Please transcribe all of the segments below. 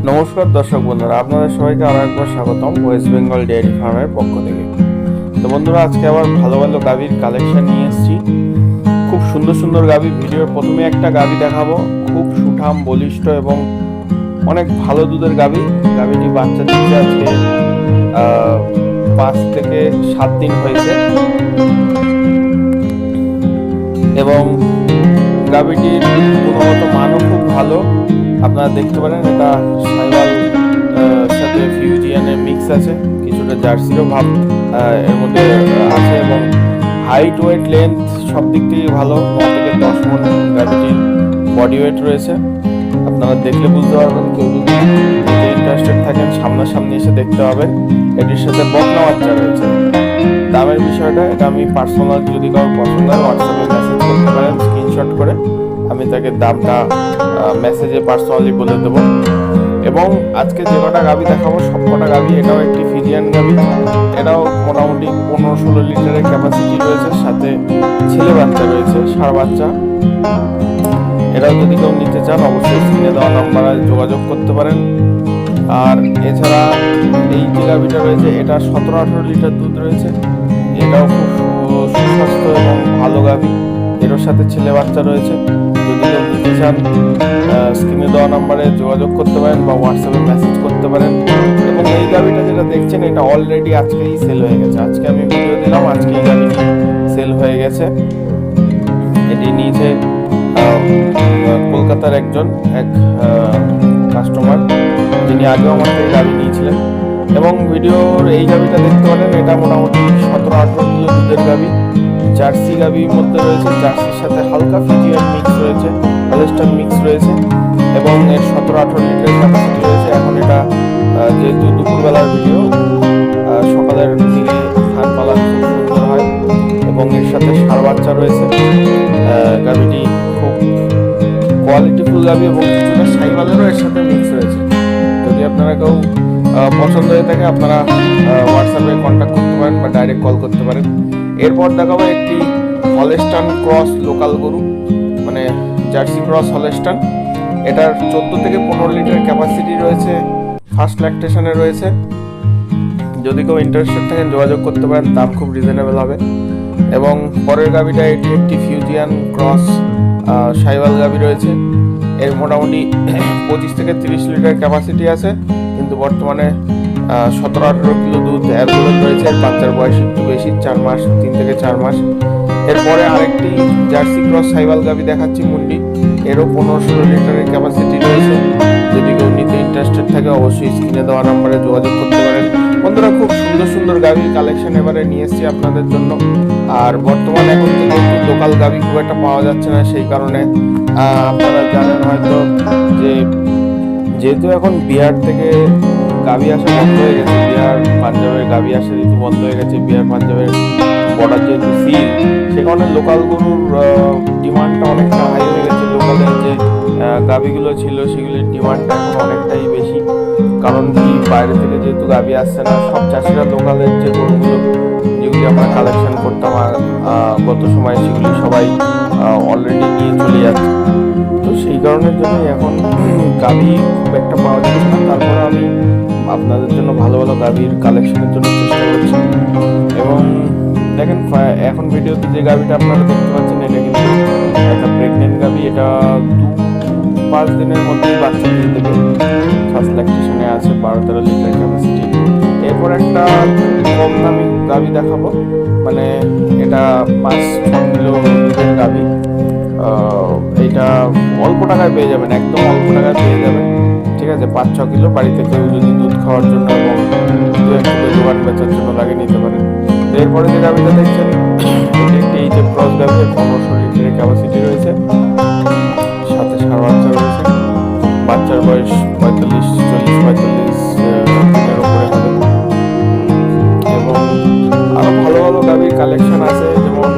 নমস্কার দর্শক বন্ধুরা, আপনাদের সবাইকে আরো একবার স্বাগতম ওয়েস্ট বেঙ্গল ডেয়ারি ফার্মের পক্ষ থেকে। তো বন্ধুরা, আজকে আবার ভালো ভালো গাভীর কালেকশন নিয়ে এসেছি। খুব সুন্দর সুন্দর গাভী। ভিডিওর প্রথমে একটা গাভী দেখাবো, খুব সুঠাম বলিষ্ঠ এবং অনেক ভালো দুধের গাভী। গাভীটি বাচ্চা দিচ্ছে আজকে 5 থেকে 7 দিন হয়েছে এবং গাভীটির গুণগত মানও খুব ভালো। আপনারা দেখতে পারেন এটা সাইওয়াল সাথে ফিউজিয়ানের মিক্স আছে, কিছুটা জার্সিরও ভাব এর মধ্যে আছে এবং হাইট, ওয়েট, লেন্থ সব দিক থেকে ভালো। 9 থেকে 10 মণ গাভীটির বডি ওয়েট রয়েছে। আপনারা দেখলে বুঝতে পারবেন। কেউ যদি ইন্টারেস্টেড থাকেন সামনাসামনি এসে দেখতে হবে। এটির সাথে বকনা বাচ্চা রয়েছে। দামের বিষয়টা এটা আমি পার্সোনাল, যদি কারো পছন্দ হয় হোয়াটসঅ্যাপে মেসেজ করতে পারেন স্ক্রিনশট করে, আমি তাকে দামটা মেসেজে পার্সোনালি বলে দেবো। এবং আজকে যে কটা গাভী দেখাবো সব কটা গাভী, এটাও একটি ফিজিয়ান গাভী। এটাও মোটামুটি 15-16 লিটারের ক্যাপাসিটি রয়েছে, সাথে ছেলে বাচ্চা রয়েছে, ষাঁড় বাচ্চা। এটাও যদি কেউ নিতে চান অবশ্যই স্ক্রিনে দেওয়া নাম্বারে যোগাযোগ করতে পারেন। আর এছাড়া এই যে গাভীটা রয়েছে এটা 17-18 লিটার দুধ রয়েছে। এটাও খুব সুস্বাস্থ্য এবং ভালো গাভী। এর সাথে ছেলে বাচ্চা রয়েছে। যদি কেউ নিতে চান স্ক্রিনে দেওয়া নাম্বারে যোগাযোগ করতে পারেন বা হোয়াটসঅ্যাপে মেসেজ করতে পারেন। এবং এই গাভীটা যেটা দেখছেন এটা অলরেডি আজকেই সেল হয়ে গেছে। আজকে আমি ভিডিও দিলাম, আজকে এই গাভীটি সেল হয়ে গেছে। এটি নিয়েছে কলকাতার এক কাস্টমার, যিনি আগেও আমার থেকে গাভী নিয়েছিলেন। এবং ভিডিওর এই গাভীটা দেখতে পারেন, এটা মোটামুটি 17-18 কিলো দুধের গাভী। জার্সি গাভীর মধ্যে রয়েছে, জার্সির সাথে হালকা ফিজিয়ান মিক্স রয়েছে, হলস্টাইন মিক্স রয়েছে এবং এর 17-18 লিটার ক্যাপাসিটি রয়েছে। এখন এটা যেহেতু দুপুরবেলার ভিডিও, সকালের দিকে ধান পালা খুব সুন্দর হয় এবং এর সাথে ষাঁড় বাচ্চা রয়েছে। গাভীটি খুব কোয়ালিটিফুল গাভী এবং কিছুটা সাইওয়ালেরও এর সাথে মিক্স রয়েছে। যদি আপনারা কেউ পছন্দ হয়ে থাকে আপনারা হোয়াটসঅ্যাপে কন্ট্যাক্ট করতে পারেন বা ডাইরেক্ট কল করতে পারেন। এরপর দেখাবো একটি হলস্টাইন ক্রস লোকাল গরু, মানে জার্সি ক্রস হলস্টাইন। এটার 14 থেকে 15 লিটার ক্যাপাসিটি রয়েছে, ফার্স্ট ল্যাকটেশনে রয়েছে। যদি কেউ ইন্টারেস্টেড থাকেন যোগাযোগ করতে পারেন, দাম খুব রিজনেবল হবে। এবং পরের গাভীটা এটি একটি ফিউজিয়ান ক্রস সাইওয়াল গাভী রয়েছে। এর মোটামুটি 25 থেকে 30 লিটার ক্যাপাসিটি আছে, কিন্তু বর্তমানে 17-18 কিলো দুধ অ্যাভেলেবল রয়েছে। এর বাচ্চার বয়স একটু বেশি, 4 মাস, 3 থেকে 4 মাস। এরপরে আরেকটি জার্সি ক্রস সাইওয়াল গাভী দেখাচ্ছি মুন্ডি। এরও 15-16 লিটারের ক্যাপাসিটি রয়েছে। যদি কেউ নিতে ইন্টারেস্টেড থাকে অবশ্যই স্ক্রিনে দেওয়া নাম্বারে যোগাযোগ করতে পারেন। বন্ধুরা, খুব সুন্দর সুন্দর গাভীর কালেকশন এবারে নিয়ে এসেছি আপনাদের জন্য। আর বর্তমানে এখন কিন্তু লোকাল গাভী খুব একটা পাওয়া যাচ্ছে না, সেই কারণে আপনারা জানেন হয়তো যে যেহেতু এখন বিহার থেকে গাভী আসা বন্ধ হয়ে গেছে, বিহার পাঞ্জাবের গাভী আসা যেহেতু বন্ধ হয়ে গেছে, বিহার পাঞ্জাবের বর্ডার যেহেতু সিল, সে কারণে লোকাল গরুর ডিমান্ডটা অনেকটা হাই হয়ে গেছে। লোকালের যে গাভীগুলো ছিল সেগুলির ডিমান্ডটা এখন অনেকটাই বেশি। কারণ কি, বাইরে থেকে যেহেতু গাভী আসছে না, সব চাষিরা লোকালের যে গরুগুলো যেগুলি আমরা কালেকশন করতাম গত সময়, সেগুলি সবাই অলরেডি নিয়ে চলে যাচ্ছে। তো সেই কারণের জন্য এখন গাভী খুব একটা পাওয়া যাচ্ছে না। তারপরে আমি আপনাদের জন্য ভালো ভালো গাভীর কালেকশনের জন্য চেষ্টা করছি। এবং দেখেন, এখন ভিডিওতে যে গাভীটা আপনারা দেখতে পাচ্ছেন এটা কিন্তু একটা প্রেগনেন্ট গাভী। এটা 2-5 দিনের মধ্যেই বাচ্চা দিয়ে দেবে। ফার্স্ট ল্যাকটেশনে আছে, 12-13 লিটার ক্যাপাসিটি। এরপর একটা কম দামি গাভী দেখাবো, মানে এটা 5-6 কিলো দুধের গাভী। এইটা অল্প টাকায় পেয়ে যাবেন, একদম অল্প টাকায় পেয়ে যাবেন। ঠিক আছে, 5-6 কিলো বাড়িতে কেউ যদি দুধ খাওয়ার জন্য এবং 2-1 কিলো দোকান বেচার জন্য লাগে নিতে পারেন। এরপরে যে গাভীটা দেখছেন এটি একটি এই যে ক্রস গাভী, 15-16 লিটারের ক্যাপাসিটি রয়েছে, সাথে ষাঁড় বাচ্চা রয়েছে। বাচ্চার বয়স 45-45 দিনের উপরে হবে। এবং আরো ভালো ভালো গাভীর কালেকশন আছে, যেমন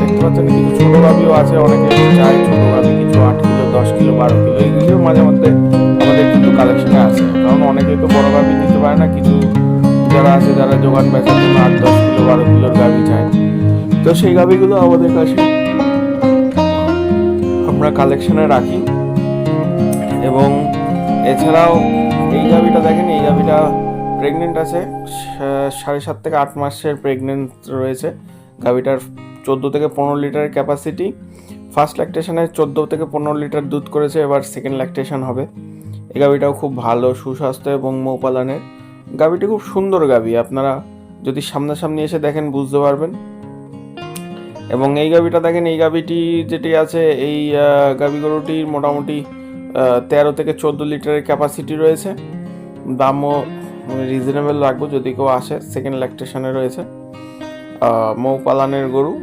দেখতে পাচ্ছেন কিছু ছোট গাভীও আছে। অনেকে চায় ছোট গাভী, কিছু 8 কিলো, 10 কিলো, 12 কিলো, এইগুলিও মাঝে মধ্যে আমাদের কিন্তু কালেকশনে আছে। কারণ অনেকেই তো বড় গাভী নিতে পারে না, কিছু যারা আছে যারা দোকান বেচার জন্য 8-10 কিলো, 12 কিলোর গাভী চায়। তো সেই গাভীগুলো আমাদের কাছে আমরা কালেকশনে রাখি। এবং এছাড়াও এই গাভিটা দেখেন, এই গাভিটা প্রেগনেন্ট আছে, 7.5 থেকে 8 মাসের প্রেগনেন্ট রয়েছে। গাভিটার 14 থেকে 15 লিটারের ক্যাপাসিটি। ফার্স্ট ল্যাকটেশনে 14 থেকে 15 লিটার দুধ করেছে, এবার সেকেন্ড ল্যাকটেশন হবে। এই গাভিটাও খুব ভালো, সুস্বাস্থ্য এবং মৌপালানের গাভিটি খুব সুন্দর গাভি। আপনারা যদি সামনাসামনি এসে দেখেন বুঝতে পারবেন। এবং এই গাভিটা দেখেন, এই গাভিটি যেটি আছে, এই গাভি গরুটির মোটামুটি 13 থেকে 14 লিটারের ক্যাপাসিটি রয়েছে। দামও রিজনেবল রাখবো যদি কেউ আসে। সেকেন্ড ল্যাকটেশনে রয়েছে। মৌপালানের গরু,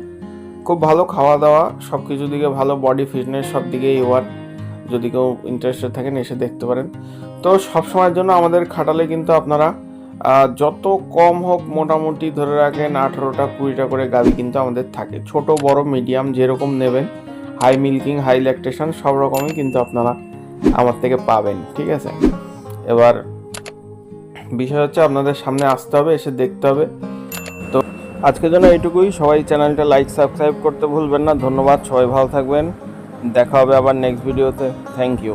খুব ভালো খাওয়া দাওয়া, সব কিছু দিকে ভালো, বডি ফিটনেস সব দিকেই ওয়ার। যদি কেউ ইন্টারেস্টেড থাকেন এসে দেখতে পারেন। তো সবসময়ের জন্য আমাদের খাটালে কিন্তু আপনারা যত কম হোক মোটামুটি ধরে রাখেন 18টা 20টা করে গাভি কিন্তু আমাদের থাকে, ছোট বড় মিডিয়াম যেরকম নেবেন, হাই মিল্কিং হাই ল্যাকটেশন সব রকমই কিন্তু আপনারা আমার থেকে পাবেন। ঠিক আছে, এবার বিষয় হচ্ছে আপনাদের সামনে আসতে হবে, এসে দেখতে হবে। তো আজকের জন্য এইটুকুই। সবাই চ্যানেলটা লাইক সাবস্ক্রাইব করতে ভুলবেন না। ধন্যবাদ, সবাই ভালো থাকবেন। দেখা হবে আবার নেক্সট ভিডিওতে। Thank you.